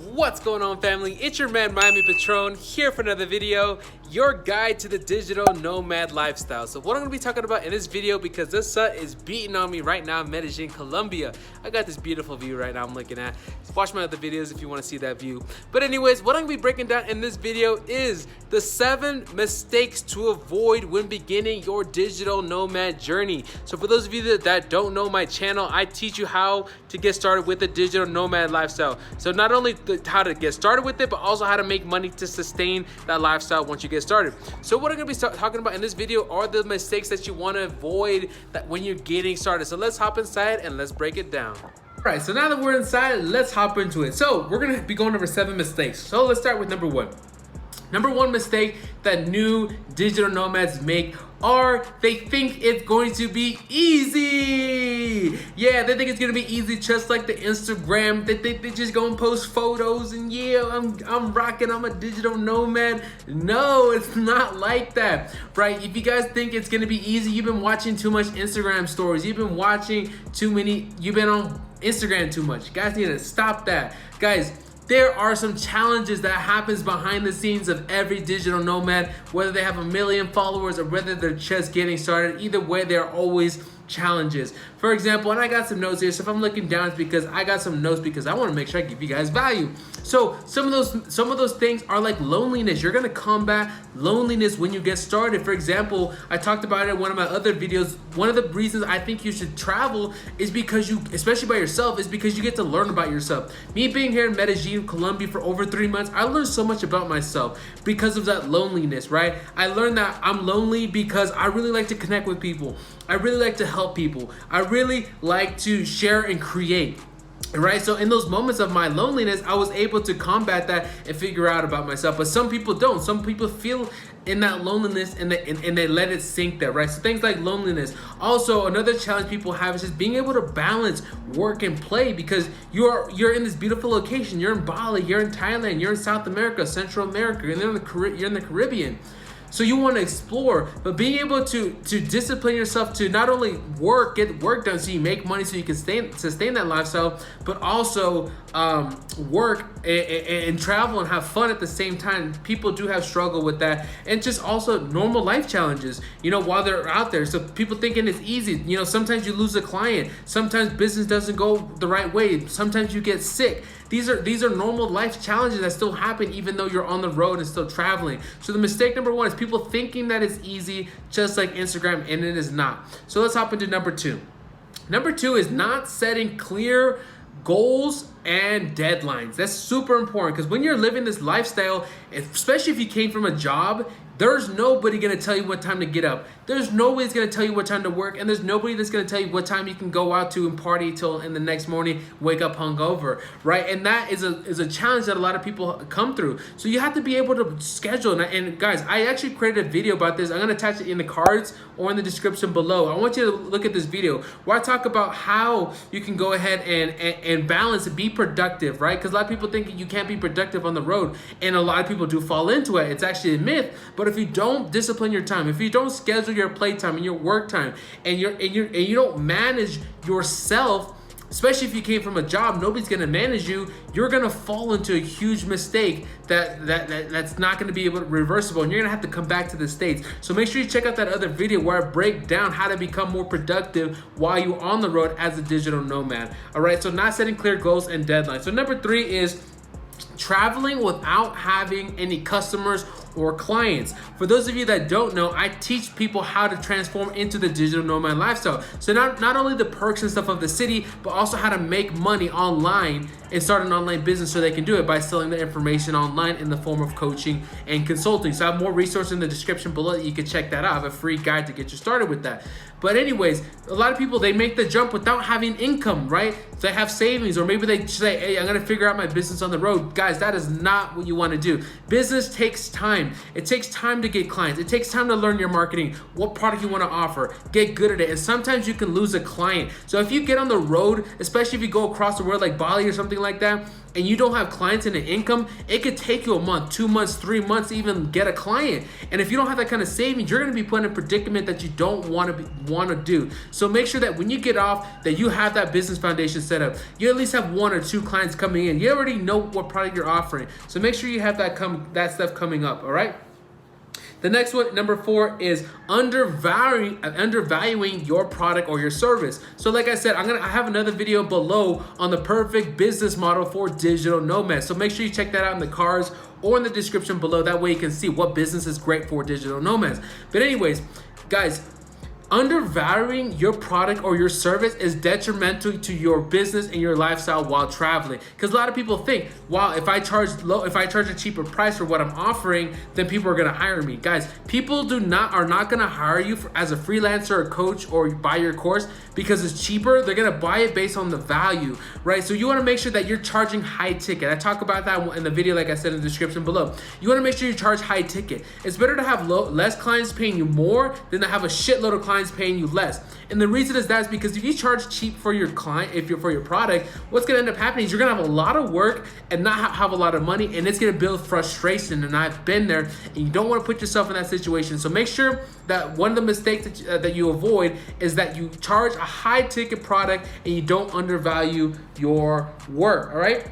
What's going on, family? It's your man Miami Patron here for another video, your guide to the digital nomad lifestyle. So what I'm going to be talking about in this video, because the sun is beating on me right now in Medellin, Colombia. I got this beautiful view right now I'm looking at. Watch my other videos if you want to see that view. But anyways, what I'm going to be breaking down in this video is the 7 mistakes to avoid when beginning your digital nomad journey. So for those of you that don't know my channel, I teach you how to get started with the digital nomad lifestyle. So not only how to get started with it, but also how to make money to sustain that lifestyle once you get started. So what I'm gonna be talking about in this video are the mistakes that you want to avoid that when you're getting started. So let's hop inside and let's break it down. All right, so now that we're inside, let's hop into it. So we're gonna be going over 7 mistakes. So let's start with number 1. Number 1 mistake that new digital nomads make are they think it's going to be easy. Yeah, they think it's gonna be easy, just like the Instagram. They think they just gonna post photos and yeah, I'm rocking, I'm a digital nomad. No, it's not like that, right? If you guys think it's gonna be easy, you've been watching too much Instagram stories. You've been watching you've been on Instagram too much. You guys need to stop that. Guys, there are some challenges that happens behind the scenes of every digital nomad, whether they have 1 million followers or whether they're just getting started. Either way, there are always challenges. For example, and I got some notes here, so if I'm looking down, it's because I got some notes because I want to make sure I give you guys value. So some of those things are like loneliness. You're gonna combat loneliness when you get started. For example, I talked about it in one of my other videos. One of the reasons I think you should travel is because you, especially by yourself, is because you get to learn about yourself. Me being here in Medellin, Colombia for over 3 months, I learned so much about myself because of that loneliness, right? I learned that I'm lonely because I really like to connect with people. I really like to help people. I really like to share and create. Right, so in those moments of my loneliness, I was able to combat that and figure out about myself. But some people don't. Some people feel in that loneliness and they let it sink there, right? So things like loneliness. Also, another challenge people have is just being able to balance work and play, because you're in this beautiful location. You're in Bali, you're in Thailand, you're in South America, Central America, and you're in the Caribbean. So you want to explore, but being able to discipline yourself to not only get work done so you make money so you can sustain that lifestyle, but also work and travel and have fun at the same time. People do have struggle with that, and just also normal life challenges, while they're out there. So people thinking it's easy, sometimes you lose a client, sometimes business doesn't go the right way, sometimes you get sick. These are normal life challenges that still happen even though you're on the road and still traveling. So the mistake number 1 is people thinking that it's easy, just like Instagram, and it is not. So let's hop into number 2. Number 2 is not setting clear goals and deadlines. That's super important, because when you're living this lifestyle, especially if you came from a job, there's nobody gonna tell you what time to get up. There's nobody's gonna tell you what time to work, and there's nobody that's gonna tell you what time you can go out to and party till in the next morning, wake up hungover, right? And that is a challenge that a lot of people come through. So you have to be able to schedule. And guys, I actually created a video about this. I'm gonna attach it in the cards or in the description below. I want you to look at this video where I talk about how you can go ahead and balance and be productive, right? Because a lot of people think you can't be productive on the road, and a lot of people do fall into it. It's actually a myth. But if you don't discipline your time, if you don't schedule your playtime and your work time, and you don't manage yourself, especially if you came from a job, nobody's gonna manage you. You're gonna fall into a huge mistake that's not gonna be reversible, and you're gonna have to come back to the States. So make sure you check out that other video where I break down how to become more productive while you're on the road as a digital nomad. All right, so not setting clear goals and deadlines. So number 3 is traveling without having any customers or clients. For those of you that don't know, I teach people how to transform into the digital nomad lifestyle. So not only the perks and stuff of the city, but also how to make money online and start an online business so they can do it by selling the information online in the form of coaching and consulting. So I have more resources in the description below that you can check that out. I have a free guide to get you started with that. But anyways, a lot of people, they make the jump without having income, right? They have savings, or maybe they say, hey, I'm gonna figure out my business on the road. Guys, that is not what you wanna do. Business takes time. It takes time to get clients. It takes time to learn your marketing, what product you wanna offer, get good at it. And sometimes you can lose a client. So if you get on the road, especially if you go across the world like Bali or something like that, and you don't have clients and an income, it could take you a month, 2 months, 3 months to even get a client. And if you don't have that kind of savings, you're going to be put in a predicament that you don't want to do. So make sure that when you get off, that you have that business foundation set up. You at least have 1 or 2 clients coming in. You already know what product you're offering. So make sure you have that stuff coming up, all right? The next one, number 4, is undervaluing your product or your service. So like I said, I have another video below on the perfect business model for digital nomads. So make sure you check that out in the cards or in the description below. That way you can see what business is great for digital nomads. But anyways, guys, undervaluing your product or your service is detrimental to your business and your lifestyle while traveling. Because a lot of people think, wow, if I charge a cheaper price for what I'm offering, then people are gonna hire me. Guys, people are not gonna hire you as a freelancer or coach or buy your course because it's cheaper. They're gonna buy it based on the value, right? So you wanna make sure that you're charging high ticket. I talk about that in the video, like I said in the description below. You wanna make sure you charge high ticket. It's better to have less clients paying you more than to have a shitload of clients paying you less. And the reason is that is because if you charge cheap for your client, for your product, what's gonna end up happening is you're gonna have a lot of work and not have a lot of money, and it's gonna build frustration. And I've been there, and you don't wanna put yourself in that situation. So make sure that one of the mistakes that you avoid is that you charge a high ticket product and you don't undervalue your work, all right?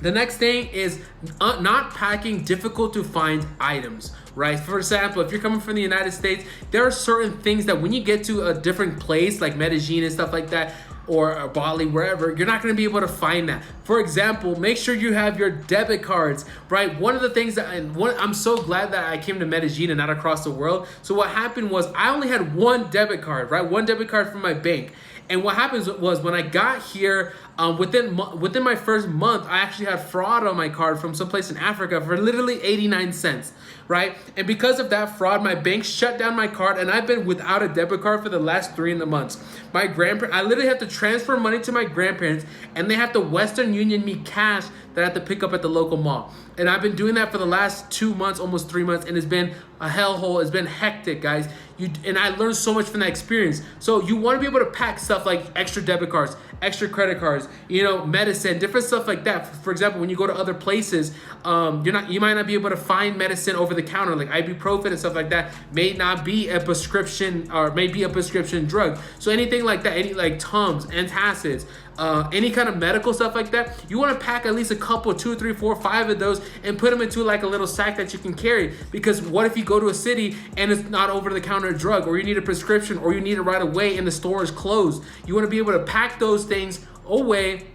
The next thing is not packing difficult to find items, right? For example, if you're coming from the United States, there are certain things that when you get to a different place like Medellin and stuff like that, or Bali, wherever, you're not gonna be able to find that. For example, make sure you have your debit cards, right? One of the things I'm so glad that I came to Medellin and not across the world. So what happened was I only had 1 debit card, right? 1 debit card from my bank. And what happens was when I got here, within my first month, I actually had fraud on my card from someplace in Africa for literally 89 cents, right? And because of that fraud, my bank shut down my card, and I've been without a debit card for the last 3 months. I literally have to transfer money to my grandparents, and they have to Western Union me cash that I have to pick up at the local mall. And I've been doing that for the last 2 months, almost 3 months, and it's been a hellhole. It's been hectic, guys. And I learned so much from that experience. So you want to be able to pack stuff like extra debit cards, extra credit cards, medicine, different stuff like that. For example, when you go to other places, you might not be able to find medicine over the counter, like ibuprofen and stuff like that. May not be a prescription, or may be a prescription drug. So anything like that, any like Tums, antacids, any kind of medical stuff like that, you want to pack at least a couple, 2, 3, 4, 5 of those and put them into like a little sack that you can carry. Because what if you go to a city and it's not over the counter drug, or you need a prescription, or you need it right away and the store is closed? You want to be able to pack those things away,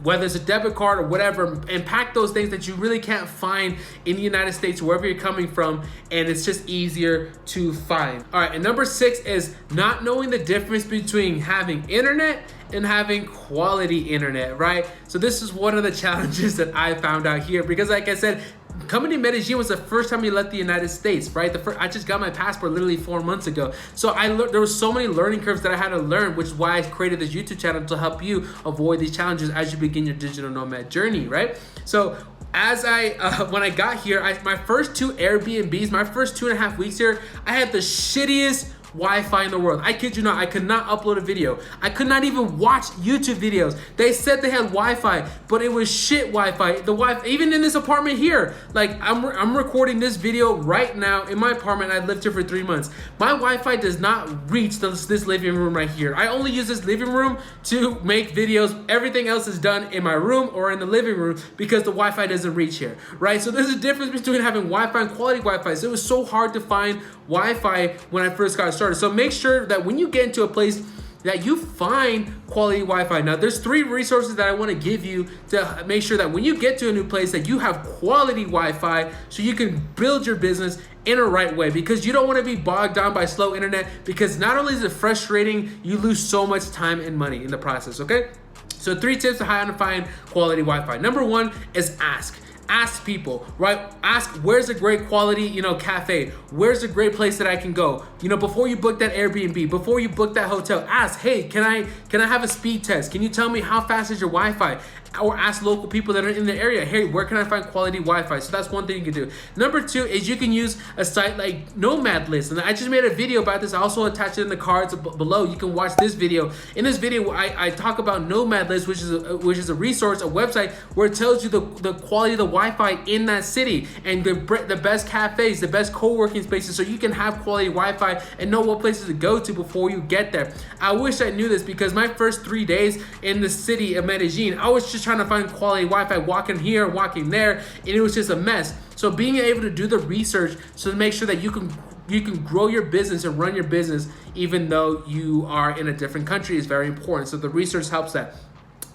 whether it's a debit card or whatever, and pack those things that you really can't find in the United States, wherever you're coming from, and it's just easier to find. All right, and number 6 is not knowing the difference between having internet and having quality internet, right? So this is one of the challenges that I found out here, because like I said, coming to Medellin was the first time we left the United States, right? I just got my passport literally 4 months ago. So there was so many learning curves that I had to learn, which is why I created this YouTube channel to help you avoid these challenges as you begin your digital nomad journey, right? So when I got here, my first 2 Airbnbs, my first 2.5 weeks here, I had the shittiest Wi-Fi in the world. I kid you not, I could not upload a video. I could not even watch YouTube videos. They said they had Wi-Fi, but it was shit Wi-Fi. The Wi-Fi, even in this apartment here, like I'm recording this video right now in my apartment. I lived here for 3 months. My Wi-Fi does not reach this living room right here. I only use this living room to make videos. Everything else is done in my room or in the living room because the Wi-Fi doesn't reach here, right? So there's a difference between having Wi-Fi and quality Wi-Fi. So it was so hard to find Wi-Fi when I first got started. So make sure that when you get into a place that you find quality Wi-Fi. Now there's 3 resources that I want to give you to make sure that when you get to a new place that you have quality Wi-Fi so you can build your business in a right way, because you don't want to be bogged down by slow internet, because not only is it frustrating, you lose so much time and money in the process, okay? So 3 tips to how to find quality Wi-Fi. Number 1 is ask. Ask people, right? Ask, where's a great quality, cafe? Where's a great place that I can go? Before you book that Airbnb, before you book that hotel, ask, hey, can I have a speed test? Can you tell me how fast is your Wi-Fi? or ask local people that are in the area, hey, where can I find quality Wi-Fi? So that's one thing you can do. Number two is you can use a site like Nomad List. And I just made a video about this. I also attached it in the cards below. You can watch this video. In this video, I talk about Nomad List, which is a resource, a website where it tells you the quality of the Wi-Fi in that city and the best cafes, the best co-working spaces, so you can have quality Wi-Fi and know what places to go to before you get there. I wish I knew this, because my first 3 days in the city of Medellin, I was just trying to find quality Wi-Fi, walking here, walking there, and it was just a mess. So being able to do the research so to make sure that you can grow your business and run your business even though you are in a different country is very important. So the research helps that.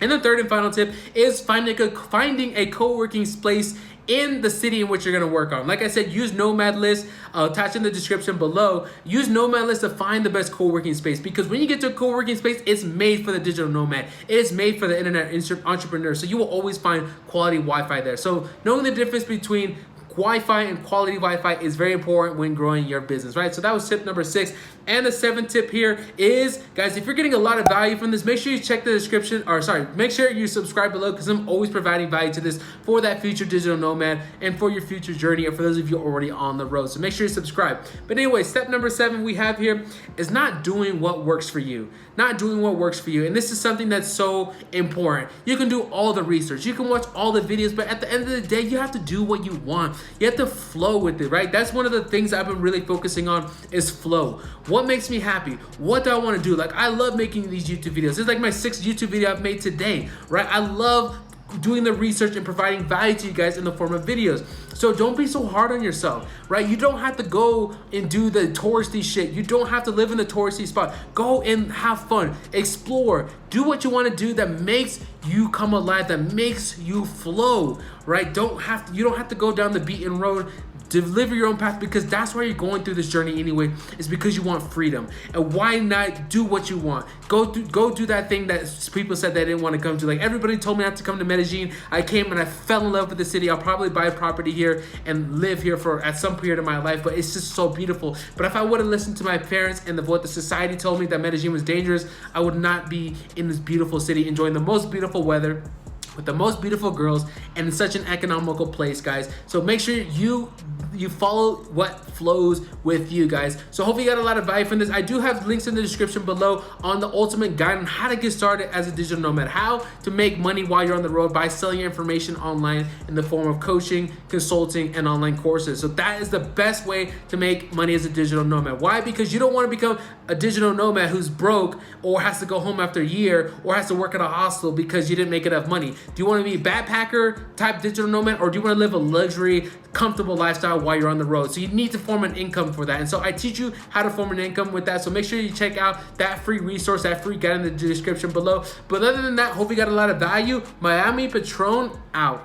And the third and final tip is finding a co-working space in the city in which you're going to work on. Like I said, use Nomad List, attached in the description below. Use Nomad List to find the best co-working space, because when you get to a co-working space, it's made for the digital nomad. It is made for the internet entrepreneur. So you will always find quality Wi-Fi there. So knowing the difference between Wi-Fi and quality Wi-Fi is very important when growing your business, right? So that was tip number 6. And the 7th tip here is, guys, if you're getting a lot of value from this, make sure you check the description, make sure you subscribe below, because I'm always providing value to this for that future digital nomad and for your future journey, or for those of you already on the road. So make sure you subscribe. But anyway, step number 7 we have here is not doing what works for you. Not doing what works for you. And this is something that's so important. You can do all the research. You can watch all the videos, but at the end of the day, you have to do what you want. You have to flow with it, right? That's one of the things I've been really focusing on, is flow. What makes me happy? What do I want to do? Like, I love making these YouTube videos. This is like my 6th YouTube video I've made today, right? I love doing the research and providing value to you guys in the form of videos. So don't be so hard on yourself, right? You don't have to go and do the touristy shit. You don't have to live in the touristy spot. Go and have fun, explore, do what you want to do that makes you come alive, that makes you flow, right? You don't have to go down the beaten road. Deliver your own path, because that's why you're going through this journey anyway, is because you want freedom. And why not do what you want? Go do that thing that people said they didn't want to come to. Like, everybody told me not to come to Medellin. I came and I fell in love with the city. I'll probably buy a property here and live here at some period of my life, but it's just so beautiful. But if I would have listened to my parents and what the society told me that Medellin was dangerous, I would not be in this beautiful city enjoying the most beautiful weather, with the most beautiful girls, and in such an economical place, guys. So make sure you follow what flows with you, guys. So hopefully you got a lot of value from this. I do have links in the description below on the ultimate guide on how to get started as a digital nomad, how to make money while you're on the road by selling your information online in the form of coaching, consulting, and online courses. So that is the best way to make money as a digital nomad. Why? Because you don't want to become a digital nomad who's broke, or has to go home after a year, or has to work at a hostel because you didn't make enough money. Do you want to be a backpacker type digital nomad, or do you want to live a luxury, comfortable lifestyle while you're on the road? So you need to form an income for that. And so I teach you how to form an income with that. So make sure you check out that free resource, that free guide in the description below. But other than that, hope you got a lot of value. Miami Patron out.